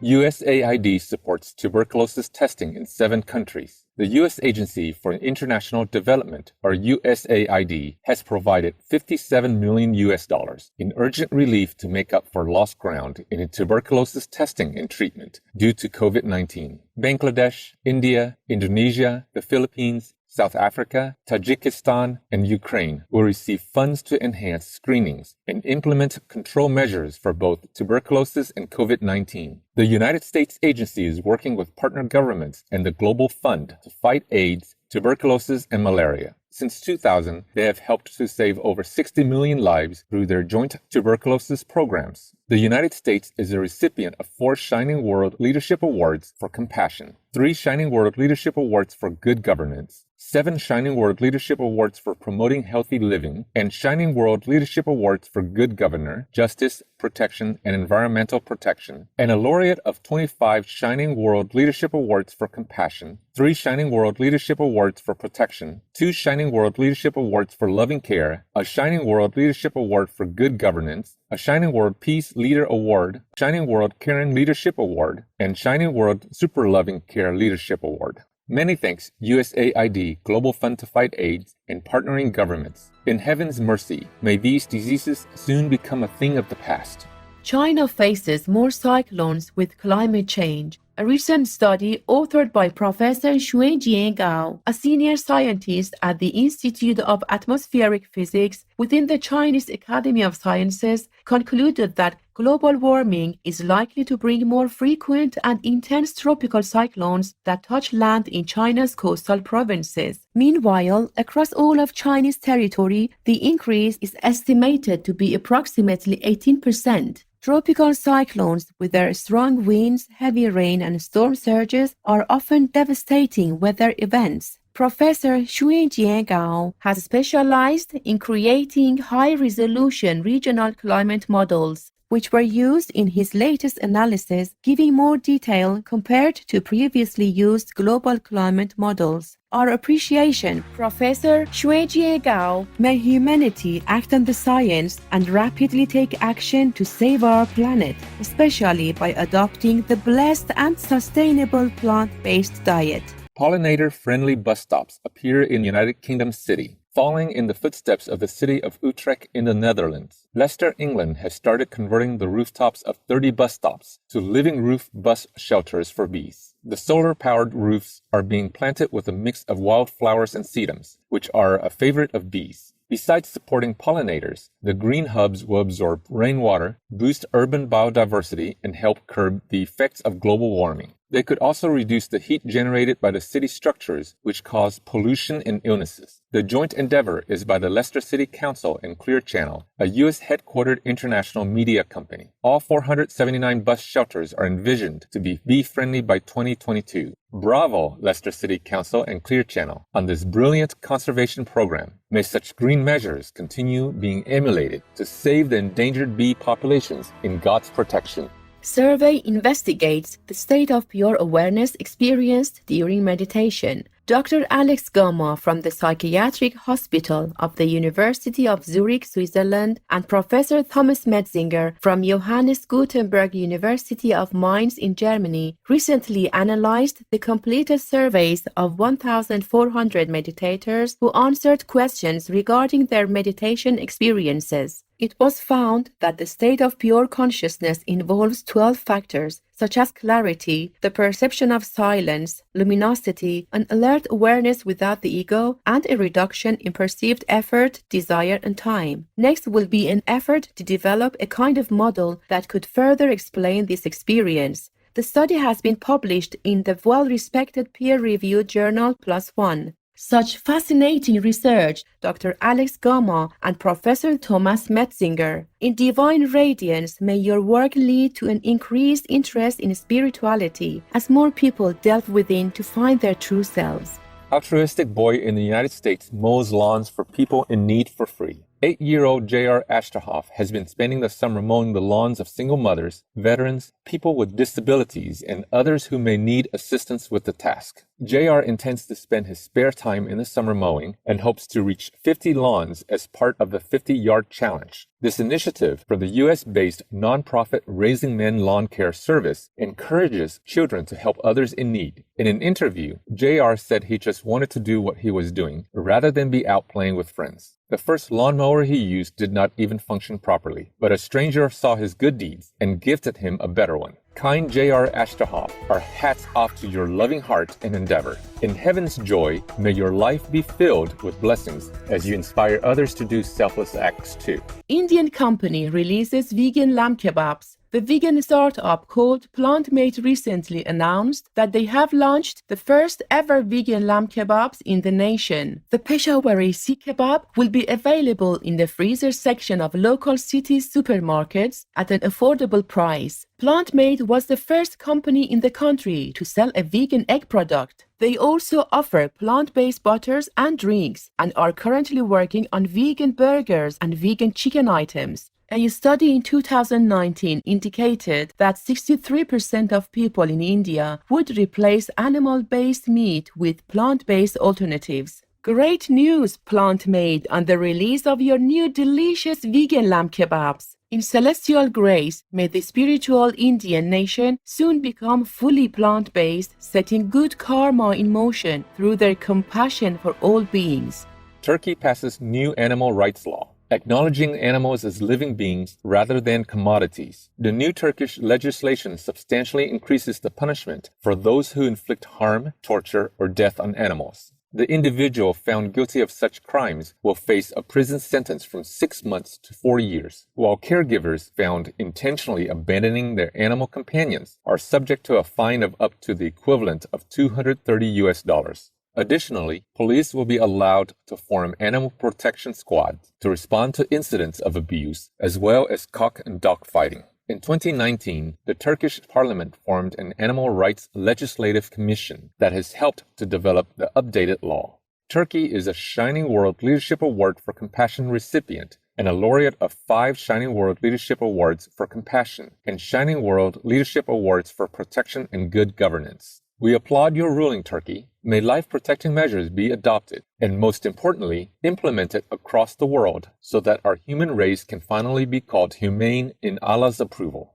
USAID supports tuberculosis testing in 7 countries. The U.S. Agency for International Development, or USAID, has provided $57 million in urgent relief to make up for lost ground in tuberculosis testing and treatment due to COVID-19. Bangladesh, India, Indonesia, the Philippines, South Africa, Tajikistan, and Ukraine will receive funds to enhance screenings and implement control measures for both tuberculosis and COVID-19. The United States agency is working with partner governments and the Global Fund to fight AIDS, tuberculosis, and malaria. Since 2000, they have helped to save over 60 million lives through their joint tuberculosis programs. The United States is a recipient of 4 Shining World Leadership Awards for compassion, 3 Shining World Leadership Awards for good governance, 7 Shining World Leadership Awards for promoting healthy living, and Shining World Leadership Awards for good governor, justice, protection, and environmental protection, and a laureate of 25 Shining World Leadership Awards for compassion, 3 Shining World Leadership Awards for protection, 2 Shining World Leadership Awards for loving care, a Shining World Leadership Award for good governance, a Shining World Peace Leader Award, Shining World Caring Leadership Award, and Shining World Super Loving Care Leadership Award. Many thanks, USAID, Global Fund to Fight AIDS, and partnering governments. In heaven's mercy, may these diseases soon become a thing of the past. China faces more cyclones with climate change. A recent study authored by Professor Xuejian Gao, a senior scientist at the Institute of Atmospheric Physics within the Chinese Academy of Sciences, concluded that global warming is likely to bring more frequent and intense tropical cyclones that touch land in China's coastal provinces. Meanwhile, across all of Chinese territory, the increase is estimated to be approximately 18%. Tropical cyclones, with their strong winds, heavy rain, and storm surges, are often devastating weather events. Professor Xuejian Gao has specialized in creating high-resolution regional climate models, which were used in his latest analysis, giving more detail compared to previously used global climate models. Our appreciation, Professor Xuejian Gao. May humanity act on the science and rapidly take action to save our planet, especially by adopting the blessed and sustainable plant-based diet. Pollinator-friendly bus stops appear in United Kingdom City. Following in the footsteps of the city of Utrecht in the Netherlands, Leicester, England has started converting the rooftops of 30 bus stops to living roof bus shelters for bees. The solar-powered roofs are being planted with a mix of wildflowers and sedums, which are a favorite of bees. Besides supporting pollinators, the green hubs will absorb rainwater, boost urban biodiversity, and help curb the effects of global warming. They could also reduce the heat generated by the city structures, which cause pollution and illnesses. The joint endeavor is by the Leicester City Council and Clear Channel, a U.S.-headquartered international media company. All 479 bus shelters are envisioned to be bee-friendly by 2022. Bravo, Leicester City Council and Clear Channel, on this brilliant conservation program. May such green measures continue being emulated to save the endangered bee populations in God's protection. Survey investigates the state of pure awareness experienced during meditation. Dr. Alex Gama from the Psychiatric Hospital of the University of Zurich, Switzerland, and Professor Thomas Metzinger from Johannes Gutenberg University of Mainz in Germany recently analyzed the completed surveys of 1,400 meditators who answered questions regarding their meditation experiences. It was found that the state of pure consciousness involves 12 factors, such as clarity, the perception of silence, luminosity, an alert awareness without the ego, and a reduction in perceived effort, desire, and time. Next will be an effort to develop a kind of model that could further explain this experience. The study has been published in the well-respected peer-reviewed journal PLOS ONE. Such fascinating research, Dr. Alex Gama and Professor Thomas Metzinger. In divine radiance, may your work lead to an increased interest in spirituality as more people delve within to find their true selves. Altruistic boy in the United States mows lawns for people in need for free. 8-year-old J.R. Ashtahoff has been spending the summer mowing the lawns of single mothers, veterans, people with disabilities, and others who may need assistance with the task. J.R. intends to spend his spare time in the summer mowing and hopes to reach 50 lawns as part of the 50-yard challenge. This initiative from the U.S.-based nonprofit Raising Men Lawn Care Service encourages children to help others in need. In an interview, J.R. said he just wanted to do what he was doing rather than be out playing with friends. The first lawnmower he used did not even function properly, but a stranger saw his good deeds and gifted him a better one. Kind J.R. Ashtahoff, our hats off to your loving heart and endeavor. In heaven's joy, may your life be filled with blessings as you inspire others to do selfless acts too. Indian company releases vegan lamb kebabs. The vegan startup called PlantMate recently announced that they have launched the first ever vegan lamb kebabs in the nation. The Peshawari Sikh kebab will be available in the freezer section of local city supermarkets at an affordable price. PlantMate was the first company in the country to sell a vegan egg product. They also offer plant-based butters and drinks and are currently working on vegan burgers and vegan chicken items. A study in 2019 indicated that 63% of people in India would replace animal-based meat with plant-based alternatives. Great news, PlantMate, on the release of your new delicious vegan lamb kebabs. In celestial grace, may the spiritual Indian nation soon become fully plant-based, setting good karma in motion through their compassion for all beings. Turkey passes new animal rights law, acknowledging animals as living beings rather than commodities. The new Turkish legislation substantially increases the punishment for those who inflict harm, torture, or death on animals. The individual found guilty of such crimes will face a prison sentence from 6 months to 4 years, while caregivers found intentionally abandoning their animal companions are subject to a fine of up to the equivalent of $230. Additionally, police will be allowed to form animal protection squads to respond to incidents of abuse, as well as cock and dog fighting. In 2019, the Turkish parliament formed an animal rights legislative commission that has helped to develop the updated law. Turkey is a Shining World Leadership Award for Compassion recipient and a laureate of 5 Shining World Leadership Awards for Compassion and Shining World Leadership Awards for Protection and Good Governance. We applaud your ruling, Turkey. May life-protecting measures be adopted and, most importantly, implemented across the world so that our human race can finally be called humane in Allah's approval.